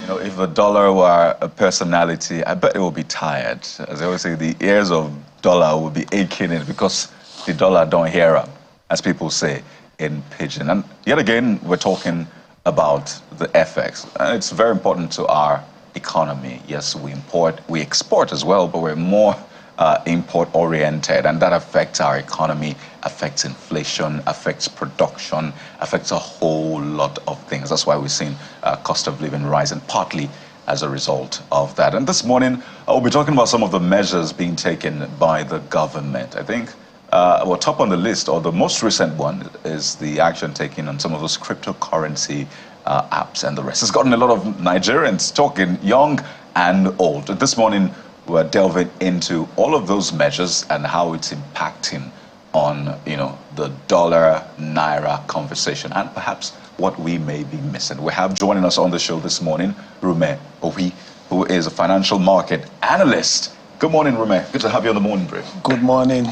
You know, if the dollar were a personality, I bet it would be tired. As I always say, the ears of dollar would be aching it because the dollar don't hear up, as people say in Pidgin. And yet again, we're talking about the FX. And it's very important to our economy. Yes, we import, we export as well, but we're more import-oriented, and that affects our economy, affects inflation, affects production, affects a whole lot of things. That's why we're seeing cost of living rising, partly as a result of that. And this morning, we'll be talking about some of the measures being taken by the government. I think well, top on the list, or the most recent one, is the action taken on some of those cryptocurrency apps and the rest. It's gotten a lot of Nigerians talking, young and old. This morning, we're delving into all of those measures and how it's impacting on, you know, the dollar Naira conversation and perhaps what we may be missing. We have joining us on the show this morning, Rume Owi, who is a financial market analyst. Good morning, Rume. Good to have you on the morning brief. Good morning.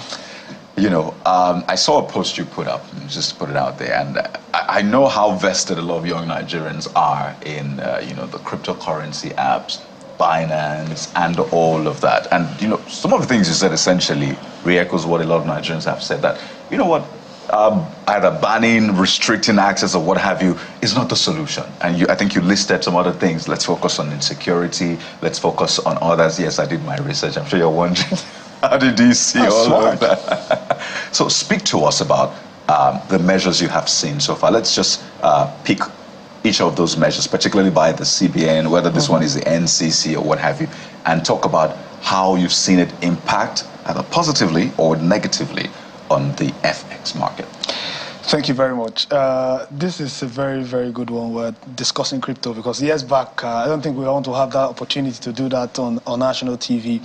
You know, I saw a post you put up, just to put it out there, and I know how vested a lot of young Nigerians are in, you know, the cryptocurrency apps, Binance, and all of that. And, you know, some of the things you said essentially re-echoes what a lot of Nigerians have said, that, you know what, either banning, restricting access, or what have you is not the solution. And I think you listed some other things. Let's focus on insecurity. Let's focus on others. Yes, I did my research. I'm sure you're wondering, how did you see all of that? So speak to us about the measures you have seen so far. Let's just pick each of those measures, particularly by the CBN, whether this one is the NCC or what have you, and talk about how you've seen it impact either positively or negatively on the FX market. Thank you very much. This is a very, very good one. We're discussing crypto because years back, I don't think we want to have that opportunity to do that on national TV.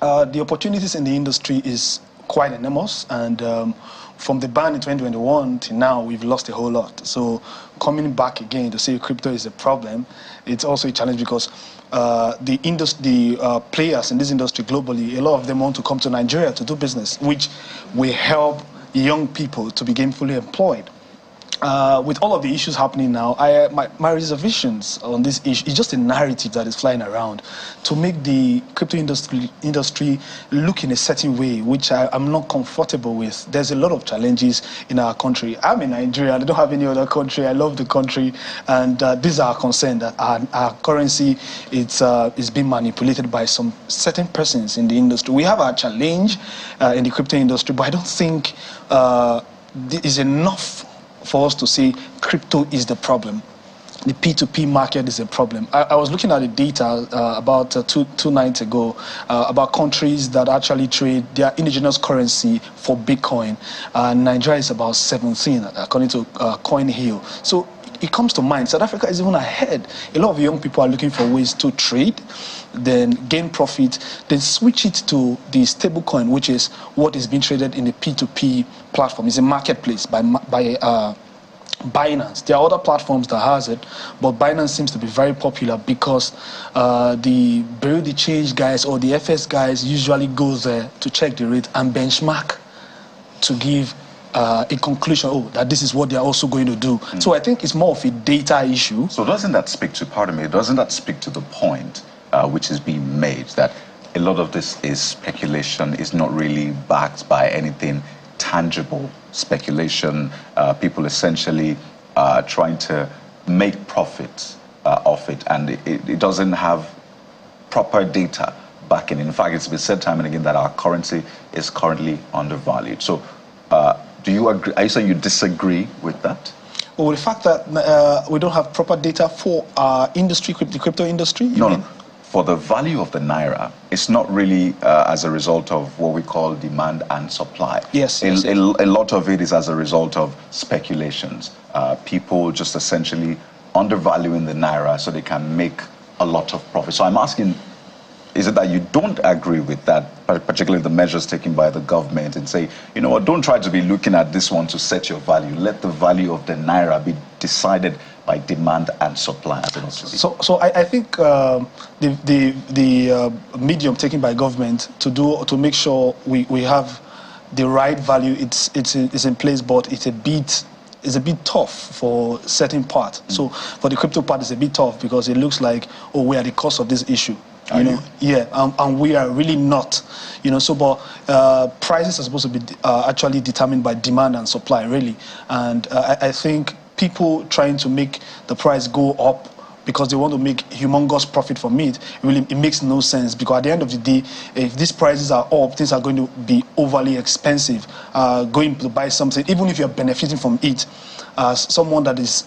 The opportunities in the industry is quite enormous, and from the ban in 2021 to now, we've lost a whole lot. So coming back again to say crypto is a problem, it's also a challenge because the players in this industry globally, a lot of them want to come to Nigeria to do business, which will help young people to be gainfully employed. With all of the issues happening now, my reservations on this issue is just a narrative that is flying around to make the crypto industry look in a certain way, which I'm not comfortable with. There's a lot of challenges in our country. I'm in Nigeria. I don't have any other country. I love the country, and these are concerned that our currency is being manipulated by some certain persons in the industry. We have our challenge in the crypto industry, but I don't think there is enough for us to say crypto is the problem. The P2P market is a problem. I was looking at the data about two nights ago about countries that actually trade their indigenous currency for Bitcoin. Nigeria is about 17, according to CoinHill. So it comes to mind, South Africa is even ahead. A lot of young people are looking for ways to trade, then gain profit, then switch it to the stable coin, which is what is being traded in the P2P platform. It's a marketplace by Binance. There are other platforms that has it, but Binance seems to be very popular because the Bureau de Change guys or the FS guys usually go there to check the rate and benchmark to give a conclusion, that this is what they're also going to do. So I think it's more of a data issue. So doesn't that speak to, pardon me, doesn't that speak to the point which is being made, that a lot of this is speculation, is not really backed by anything tangible? Speculation, people essentially trying to make profits off it, and it doesn't have proper data backing. In fact, it's been said time and again that our currency is currently undervalued. So do you agree? Are you saying you disagree with that? Well, the fact that we don't have proper data for our industry, the crypto industry? No. For the value of the Naira, it's not really as a result of what we call demand and supply. Yes. A lot of it is as a result of speculations. People just essentially undervaluing the Naira so they can make a lot of profit. So I'm asking, is it that you don't agree with that, particularly the measures taken by the government, and say, you know what, don't try to be looking at this one to set your value. Let the value of the Naira be decided by demand and supply. So I think the medium taken by government to make sure we have the right value, it's in place, but it's a bit is a bit tough for certain part. So for the crypto part, it's a bit tough because it looks like, oh, we are the cause of this issue. You know, yeah, and we are really not, you know. So, but prices are supposed to be actually determined by demand and supply, really. And I think people trying to make the price go up because they want to make humongous profit from it, really, it makes no sense. Because at the end of the day, if these prices are up, things are going to be overly expensive. Going to buy something, even if you're benefiting from it, someone that is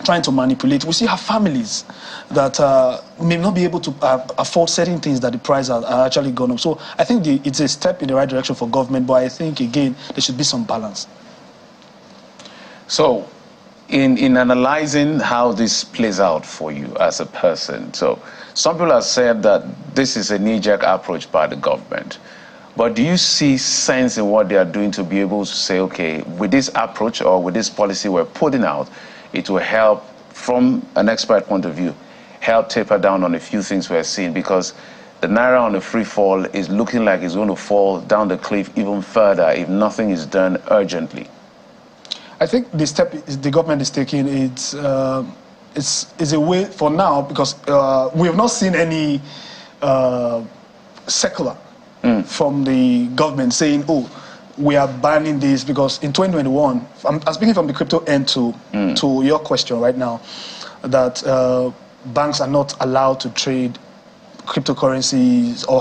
trying to manipulate. We see have families that may not be able to afford certain things that the price are actually gone up. So I think it's a step in the right direction for government, but I think, again, there should be some balance. So in analyzing how this plays out for you as a person, so some people have said that this is a knee-jerk approach by the government. But do you see sense in what they are doing to be able to say, okay, with this approach or with this policy we're putting out, it will help, from an expert point of view, help taper down on a few things we're seeing? Because the Naira on the free fall is looking like it's going to fall down the cliff even further if nothing is done urgently. I think the step the government is taking, it's a way for now, because we have not seen any secular from the government saying, oh, we are banning this, because in 2021, I'm speaking from the crypto end to your question right now, that banks are not allowed to trade cryptocurrencies, or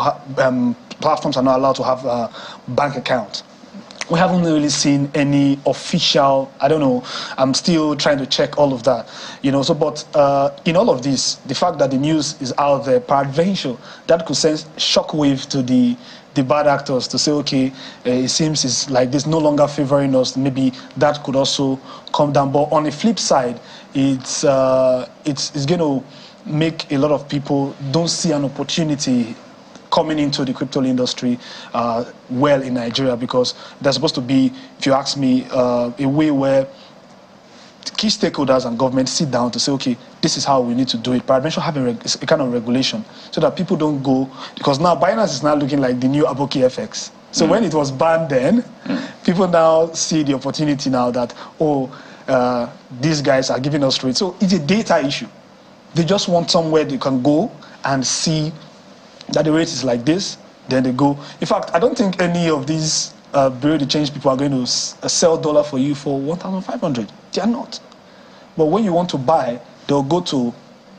platforms are not allowed to have a bank account. We haven't really seen any official, I don't know, I'm still trying to check all of that, you know. So, but in all of this, the fact that the news is out there, peradventure, that could send shockwave to the bad actors to say, okay, it seems it's like this, no longer favoring us. Maybe that could also come down. But on the flip side, it's going to make a lot of people don't see an opportunity coming into the crypto industry well in Nigeria, because there's supposed to be, if you ask me, a way where key stakeholders and government sit down to say, okay, this is how we need to do it. Peradventure have a kind of regulation so that people don't go, because now Binance is now looking like the new Aboki FX. So when it was banned then, people now see the opportunity now that, oh, these guys are giving us rates. So it's a data issue. They just want somewhere they can go and see that the rate is like this, then they go. In fact, I don't think any of these bureau de change people are going to sell dollar for you for 1,500. They are not. But when you want to buy, they'll go to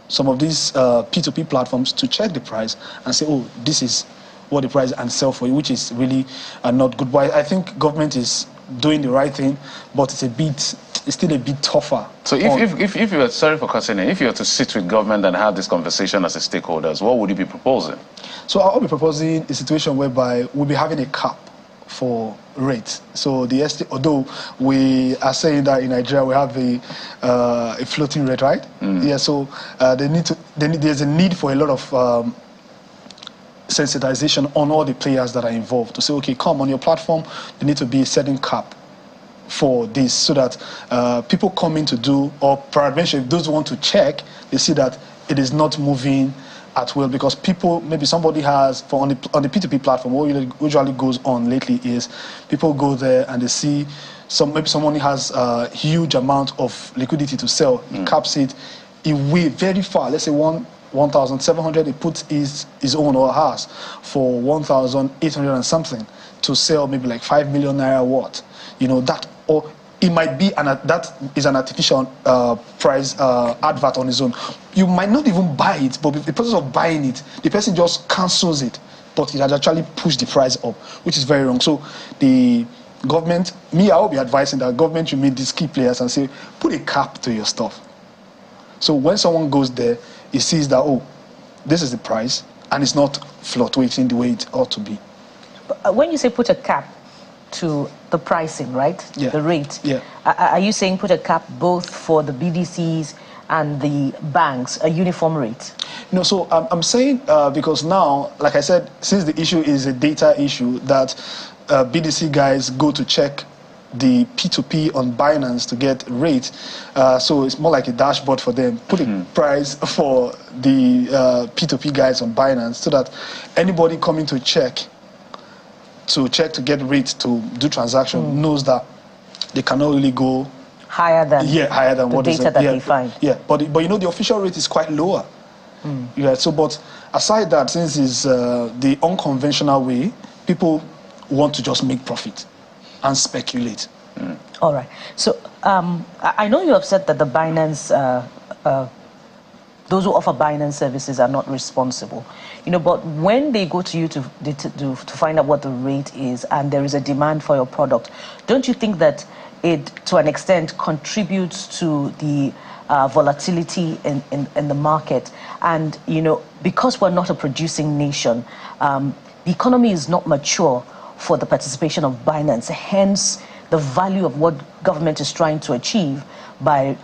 some of these P2P platforms to check the price and say, oh, this is what the price, and sell for you, which is really not good. But I think government is doing the right thing, but it's still a bit tougher. So if you were, sorry for cutting in, if you were to sit with government and have this conversation as a stakeholders, what would you be proposing? So I'll be proposing a situation whereby we'll be having a cap for rates. So although we are saying that in Nigeria we have a floating rate, right? Yeah. So there's a need for a lot of sensitization on all the players that are involved to say, okay, come on your platform, there need to be a certain cap for this, so that people come in to do, or peradventure, if those want to check, they see that it is not moving at will. Because people, maybe somebody has, on the P2P platform, what usually goes on lately is people go there and they see maybe someone has a huge amount of liquidity to sell. He caps it away very far. Let's say 1,700. He puts his own or hers for 1,800 and something to sell maybe like 5 million naira worth. You know that. Or it might be that is an artificial price advert on its own. You might not even buy it, but the process of buying it, the person just cancels it, but it has actually pushed the price up, which is very wrong. So the government, I will be advising that government should meet these key players and say, put a cap to your stuff. So when someone goes there, he sees that, oh, this is the price, and it's not fluctuating the way it ought to be. But when you say put a cap to the pricing, right? Yeah. The rate. Yeah. Are you saying put a cap both for the BDCs and the banks, a uniform rate? No, so I'm saying because now, like I said, since the issue is a data issue, that BDC guys go to check the P2P on Binance to get rate, so it's more like a dashboard for them. Put a price for the P2P guys on Binance, so that anybody coming to check to get rates to do transaction knows that they cannot really go higher than higher than the what is data that they find. Yeah, but you know the official rate is quite lower. Yeah. So, but aside that, since it's the unconventional way, people want to just make profit and speculate. All right. So I know you have said that the Binance, those who offer Binance services are not responsible, you know. But when they go to you to find out what the rate is, and there is a demand for your product, don't you think that it, to an extent, contributes to the volatility in the market? And you know, because we're not a producing nation, the economy is not mature for the participation of Binance. Hence, the value of what government is trying to achieve by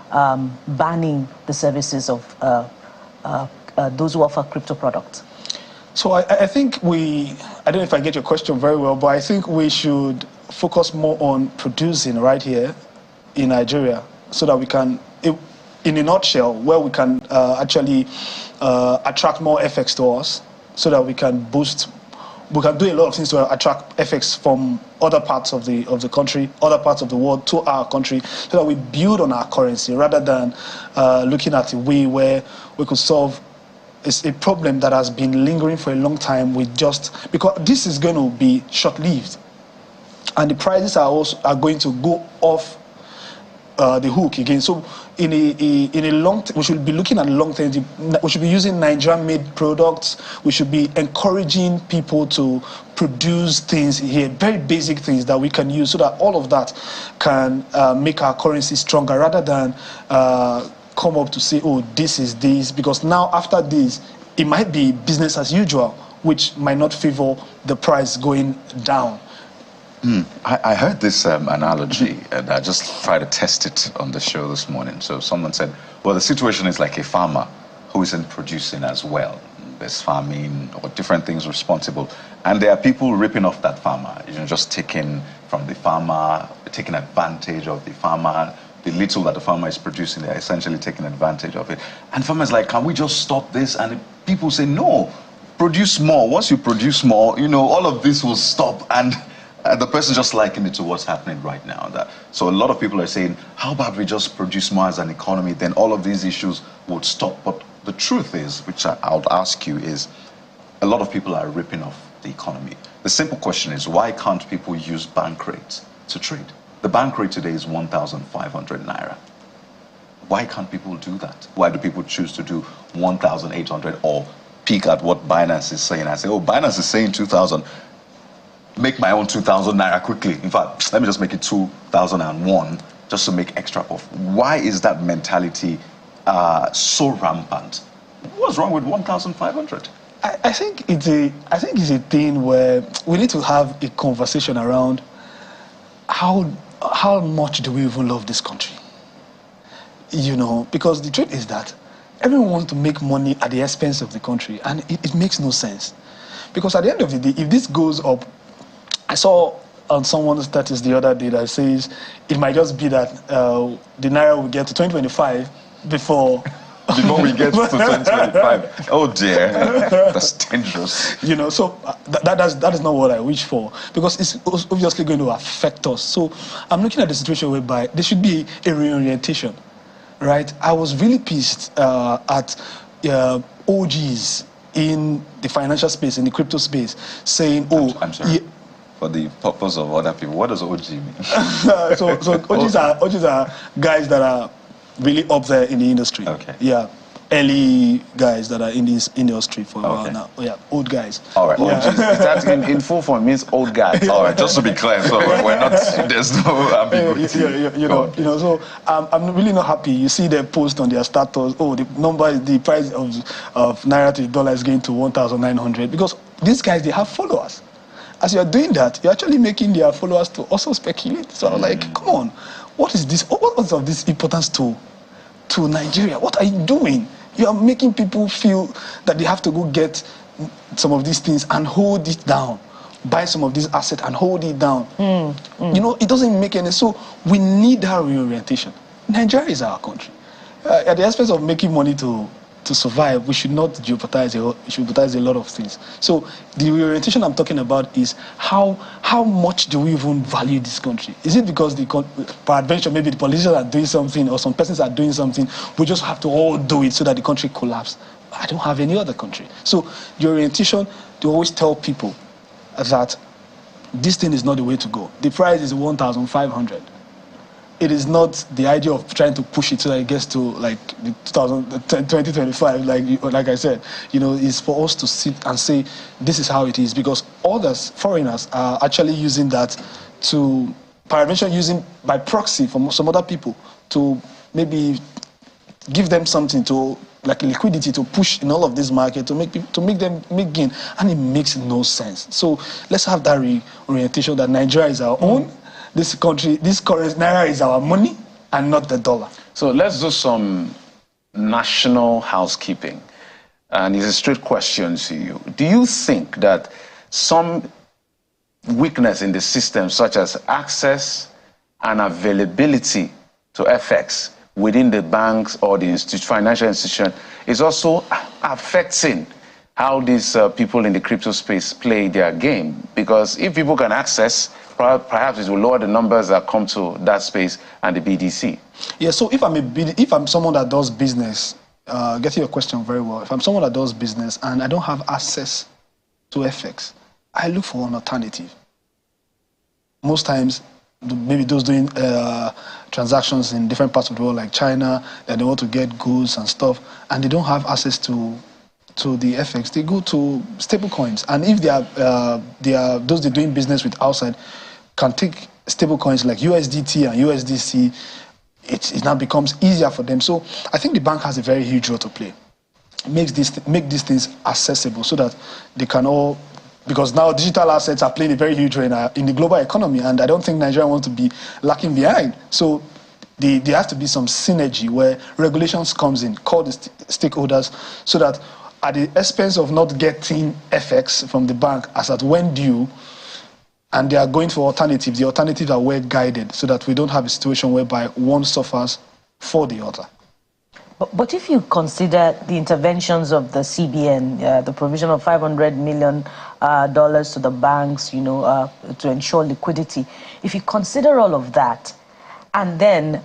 banning the services of those who offer crypto products. So I think I don't know if I get your question very well, but I think we should focus more on producing right here in Nigeria so that we can, in a nutshell, where we can actually attract more FX to us so that we can do a lot of things to attract FX from other parts of the country, other parts of the world to our country, so that we build on our currency rather than looking at a way where we could solve a problem that has been lingering for a long time because this is going to be short-lived, and the prices are going to go off the hook again. So in a long we should be looking at long term. We should be using Nigerian-made products. We should be encouraging people to produce things here, very basic things that we can use, so that all of that can make our currency stronger, rather than come up to say, oh, this is this, because now after this it might be business as usual, which might not favor the price going down. I heard this analogy, and I just tried to test it on the show this morning. So someone said, well, the situation is like a farmer who isn't producing as well. There's famine or different things responsible. And there are people ripping off that farmer, you know, just taking from the farmer, taking advantage of the farmer. The little that the farmer is producing, they're essentially taking advantage of it. And farmers like, can we just stop this? And people say, no, produce more. Once you produce more, you know, all of this will stop. And the person just likened it to what's happening right now. So a lot of people are saying, how about we just produce more as an economy, then all of these issues would stop. But the truth is, which I would ask you, is a lot of people are ripping off the economy. The simple question is, why can't people use bank rates to trade? The bank rate today is 1,500 Naira. Why can't people do that? Why do people choose to do 1,800 or peek at what Binance is saying? I say, oh, Binance is saying 2,000. Make my own 2,000 Naira quickly. In fact, let me just make it 2,001 just to make extra profit. Why is that mentality so rampant? What's wrong with 1,500? I think it's a thing where we need to have a conversation around how much do we even love this country? You know, because the truth is that everyone wants to make money at the expense of the country, and it makes no sense. Because at the end of the day, if this goes up, I saw on someone's status the other day that says it might just be that the Naira will get to 2025 before we get to 2025. Oh dear, that's dangerous. You know, so that is not what I wish for, because it's obviously going to affect us. So I'm looking at the situation whereby there should be a reorientation, right? I was really pissed at OGs in the financial space, in the crypto space, saying, "Oh, I'm sorry." Yeah. For the purpose of other people, what does OG mean? so OGs are guys that are really up there in the industry. Okay. Yeah. Early guys that are in this industry for a while now. Oh, yeah, old guys. All right. Yeah. Is that in full form means old guys? All right, just to be clear, so we're not, there's no ambiguity. You know, so I'm really not happy. You see their post on their status, oh, the price of Naira to the dollar is going to 1,900, because these guys, they have followers. As you're doing that, you're actually making their followers to also speculate. So I'm like, come on, what is this? What's of this importance to Nigeria? What are you doing? You are making people feel that they have to go get some of these things and hold it down. Buy some of these assets and hold it down. You know, it doesn't make any. So we need that reorientation. Nigeria is our country. At the expense of making money to to survive, we should not jeopardize a lot of things. So the reorientation I'm talking about is how much do we even value this country? Is it because peradventure maybe the politicians are doing something or some persons are doing something, we just have to all do it so that the country collapses? I don't have any other country. So the orientation, to always tell people that this thing is not the way to go. The price is 1,500. It is not the idea of trying to push it so that it gets to like 2025, like I said. It's for us to sit and say, this is how it is, because others, foreigners, are actually using that to, peradventure using by proxy from some other people to maybe give them something to, like liquidity, to push in all of this market to make them make gain, and it makes no sense. So let's have that reorientation that Nigeria is our own. This country, this currency, Naira is our money and not the dollar. So let's do some national housekeeping. And it's a straight question to you. Do you think that some weakness in the system, such as access and availability to FX within the banks or the financial institution, is also affecting how these people in the crypto space play their game? Because if people can access, perhaps it will lower the numbers that come to that space and the BDC. Yeah, so if I'm someone that does business, getting your question very well, if I'm someone that does business and I don't have access to FX, I look for an alternative. Most times, maybe those doing transactions in different parts of the world, like China, that they want to get goods and stuff, and they don't have access to the FX, they go to stable coins. And if those they're doing business with outside can take stable coins like USDT and USDC, it now becomes easier for them. So I think the bank has a very huge role to play. Make these things accessible so that they can all, because now digital assets are playing a very huge role in the global economy, and I don't think Nigeria wants to be lacking behind. So there has to be some synergy where regulations comes in, call the stakeholders, so that at the expense of not getting FX from the bank as at when due, and they are going for alternatives, the alternatives are well guided so that we don't have a situation whereby one suffers for the other. But if you consider the interventions of the CBN, the provision of $500 million to the banks, to ensure liquidity, if you consider all of that, and then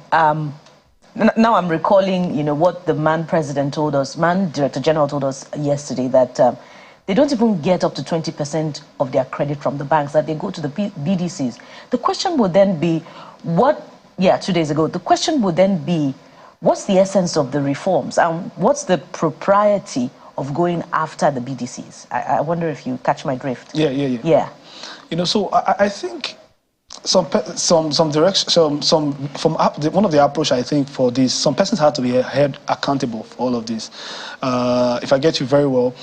now I'm recalling, what the MAN president told us, MAN Director General told us yesterday, that they don't even get up to 20% of their credit from the banks, that they go to the BDCs. The question would then be, 2 days ago, the question would then be, what's the essence of the reforms? And what's the propriety of going after the BDCs? I wonder if you catch my drift. Yeah. So I think some direction, one of the approach I think for this, some persons have to be held accountable for all of this. If I get you very well,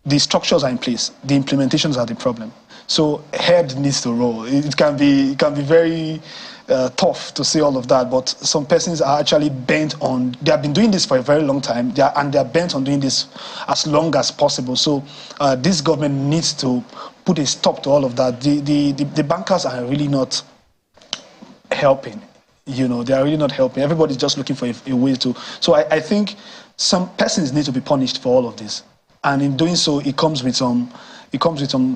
the structures are in place, the implementations are the problem. So head needs to roll. It can be very tough to say all of that, but some persons are actually bent on, they have been doing this for a very long time, and they're bent on doing this as long as possible. So this government needs to put a stop to all of that. The bankers are really not helping. They are really not helping. Everybody's just looking for a way to. So I think some persons need to be punished for all of this. And in doing so, it comes with some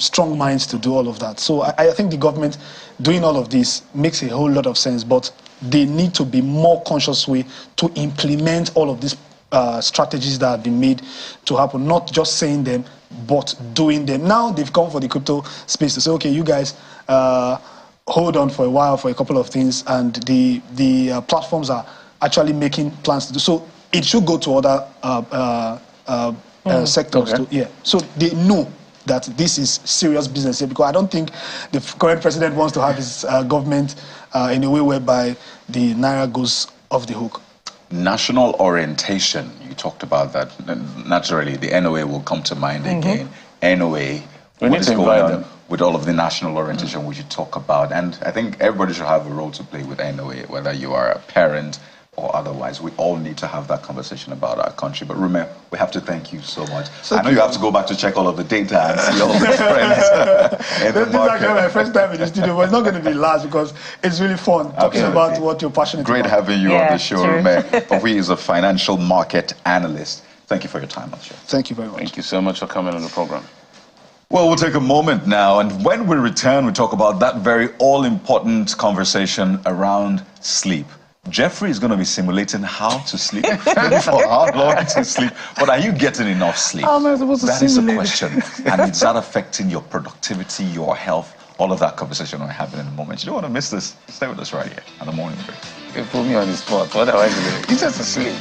strong minds to do all of that. So I think the government doing all of this makes a whole lot of sense, but they need to be more conscious way to implement all of these strategies that have been made to happen, not just saying them, but doing them. Now they've come for the crypto space to say, okay, you guys hold on for a while for a couple of things, and the platforms are actually making plans to do. So it should go to other sectors too. Yeah. So they know that this is serious business here, because I don't think the current president wants to have his government in a way whereby the Naira goes off the hook. National orientation, you talked about that. Naturally, the NOA will come to mind again. NOA, what is going on with all of the national orientation we should talk about. And I think everybody should have a role to play with NOA, whether you are a parent, or otherwise. We all need to have that conversation about our country. But Rume, we have to thank you so much. I know you have to go back to check all of the data and see all the trends in the market. This is my first time in the studio, but it's not going to be last because it's really fun talking about what you're passionate Great about. having you on the show, Rume. He is a financial market analyst. Thank you for your time on the show. Thank you very much. Thank you so much for coming on the program. Well, we'll take a moment now, and when we return, we talk about that very all-important conversation around sleep. Jeffrey is going to be simulating how to sleep, maybe for how long to sleep, but are you getting enough sleep? How am I supposed to That is the simulate? question, and is that affecting your productivity, your health? All of that conversation will happen in a moment. You don't want to miss this. Stay with us right here on The Morning Break. You put me on the spot. Otherwise, it's just a sleep.